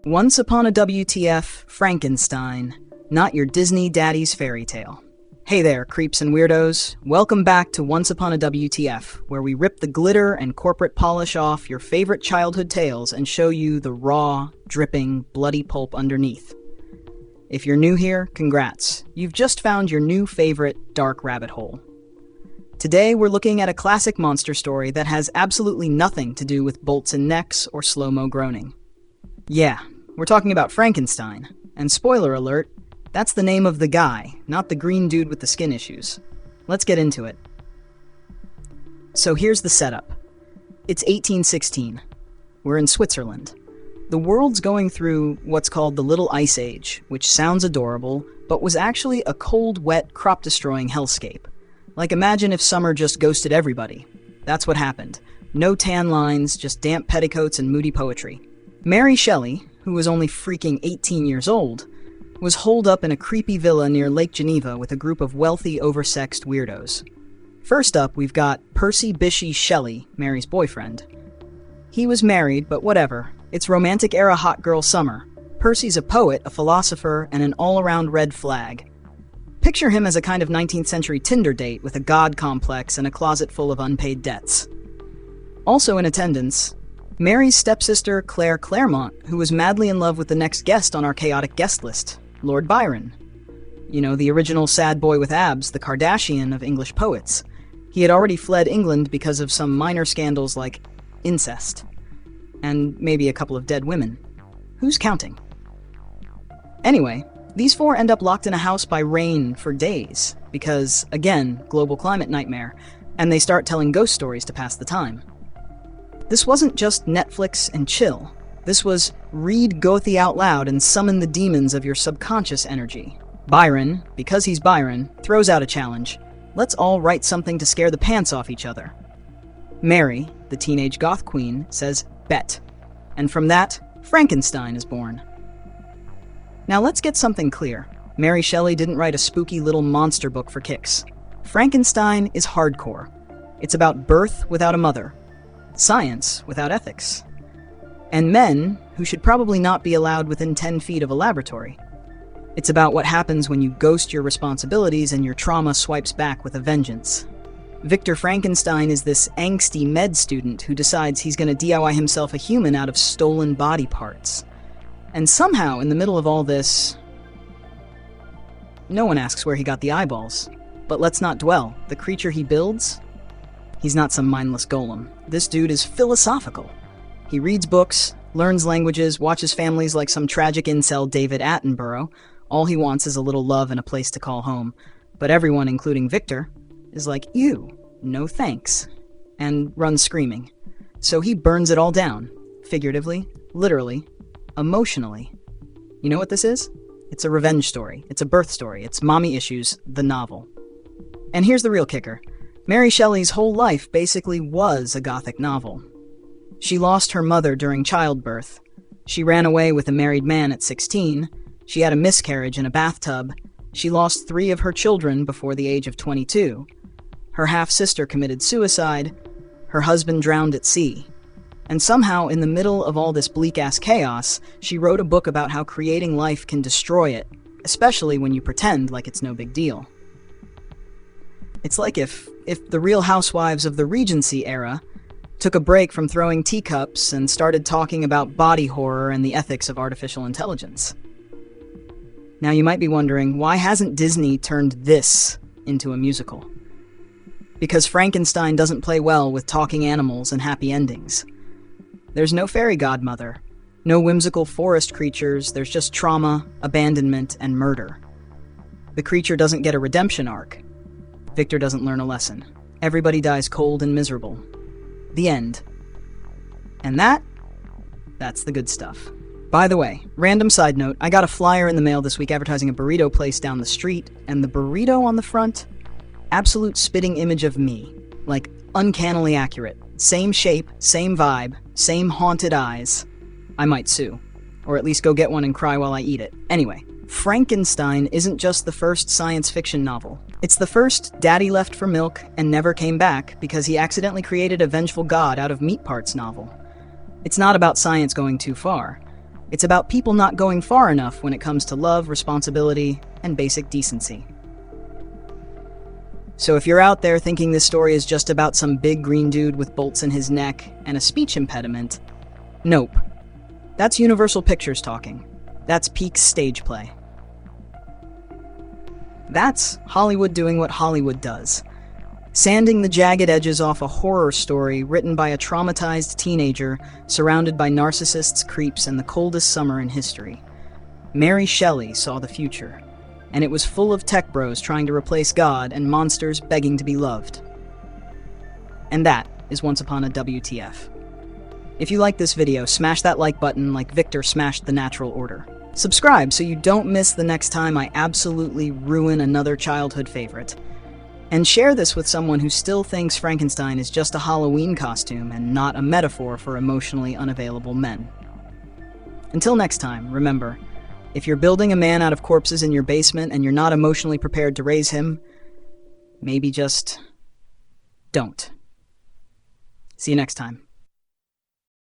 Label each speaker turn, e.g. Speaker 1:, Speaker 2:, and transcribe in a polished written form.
Speaker 1: Once Upon a WTF, Frankenstein, not your Disney daddy's fairy tale. Hey there, creeps and weirdos. Welcome back to Once Upon a WTF, where we rip the glitter and corporate polish off your favorite childhood tales and show you the raw, dripping, bloody pulp underneath. If you're new here, congrats. You've just found your new favorite dark rabbit hole. Today, we're looking at a classic monster story that has absolutely nothing to do with bolts and necks or slow-mo groaning. Yeah, we're talking about Frankenstein. And spoiler alert, that's the name of the guy, not the green dude with the skin issues. Let's get into it. So here's the setup. It's 1816. We're in Switzerland. The world's going through what's called the Little Ice Age, which sounds adorable, but was actually a cold, wet, crop-destroying hellscape. Like imagine if summer just ghosted everybody. That's what happened. No tan lines, just damp petticoats and moody poetry. Mary Shelley, who was only freaking 18 years old, was holed up in a creepy villa near Lake Geneva with a group of wealthy, oversexed weirdos. First up, we've got Percy Shelley, Mary's boyfriend. He was married, but whatever. It's romantic-era hot girl summer. Percy's a poet, a philosopher, and an all-around red flag. Picture him as a kind of 19th century Tinder date with a god complex and a closet full of unpaid debts. Also in attendance, Mary's stepsister Clairmont, who was madly in love with the next guest on our chaotic guest list, Lord Byron. You know, the original sad boy with abs, the Kardashian of English poets. He had already fled England because of some minor scandals like incest. And maybe a couple of dead women. Who's counting? Anyway, these four end up locked in a house by rain for days, because, again, global climate nightmare, and they start telling ghost stories to pass the time. This wasn't just Netflix and chill. This was read Gothy out loud and summon the demons of your subconscious energy. Byron, because he's Byron, throws out a challenge. Let's all write something to scare the pants off each other. Mary, the teenage goth queen, says, bet. And from that, Frankenstein is born. Now let's get something clear. Mary Shelley didn't write a spooky little monster book for kicks. Frankenstein is hardcore. It's about birth without a mother. Science without ethics. And men who should probably not be allowed within 10 feet of a laboratory. It's about what happens when you ghost your responsibilities and your trauma swipes back with a vengeance. Victor Frankenstein is this angsty med student who decides he's going to DIY himself a human out of stolen body parts. And somehow, in the middle of all this, no one asks where he got the eyeballs. But let's not dwell. The creature he builds? He's not some mindless golem. This dude is philosophical. He reads books, learns languages, watches families like some tragic incel David Attenborough. All he wants is a little love and a place to call home. But everyone, including Victor, is like, ew, no thanks, and runs screaming. So he burns it all down, figuratively, literally, emotionally. You know what this is? It's a revenge story. It's a birth story. It's Mommy Issues, the novel. And here's the real kicker. Mary Shelley's whole life basically was a gothic novel. She lost her mother during childbirth. She ran away with a married man at 16. She had a miscarriage in a bathtub. She lost 3 of her children before the age of 22. Her half-sister committed suicide. Her husband drowned at sea. And somehow, in the middle of all this bleak-ass chaos, she wrote a book about how creating life can destroy it, especially when you pretend like it's no big deal. It's like if the Real Housewives of the Regency era took a break from throwing teacups and started talking about body horror and the ethics of artificial intelligence. Now you might be wondering, why hasn't Disney turned this into a musical? Because Frankenstein doesn't play well with talking animals and happy endings. There's no fairy godmother, no whimsical forest creatures, there's just trauma, abandonment, and murder. The creature doesn't get a redemption arc. Victor doesn't learn a lesson. Everybody dies cold and miserable. The end. And that's the good stuff. By the way, random side note, I got a flyer in the mail this week advertising a burrito place down the street, and the burrito on the front, absolute spitting image of me. Like, uncannily accurate. Same shape, same vibe, same haunted eyes. I might sue. Or at least go get one and cry while I eat it. Anyway, Frankenstein isn't just the first science fiction novel. It's the first daddy left for milk and never came back because he accidentally created a vengeful god out of meat parts novel. It's not about science going too far. It's about people not going far enough when it comes to love, responsibility, and basic decency. So if you're out there thinking this story is just about some big green dude with bolts in his neck and a speech impediment, nope. That's Universal Pictures talking. That's peak stage play. That's Hollywood doing what Hollywood does. Sanding the jagged edges off a horror story written by a traumatized teenager surrounded by narcissists, creeps, and the coldest summer in history. Mary Shelley saw the future, and it was full of tech bros trying to replace God and monsters begging to be loved. And that is Once Upon a WTF. If you like this video, smash that like button like Victor smashed the natural order. Subscribe so you don't miss the next time I absolutely ruin another childhood favorite. And share this with someone who still thinks Frankenstein is just a Halloween costume and not a metaphor for emotionally unavailable men. Until next time, remember, if you're building a man out of corpses in your basement and you're not emotionally prepared to raise him, maybe just don't. See you next time.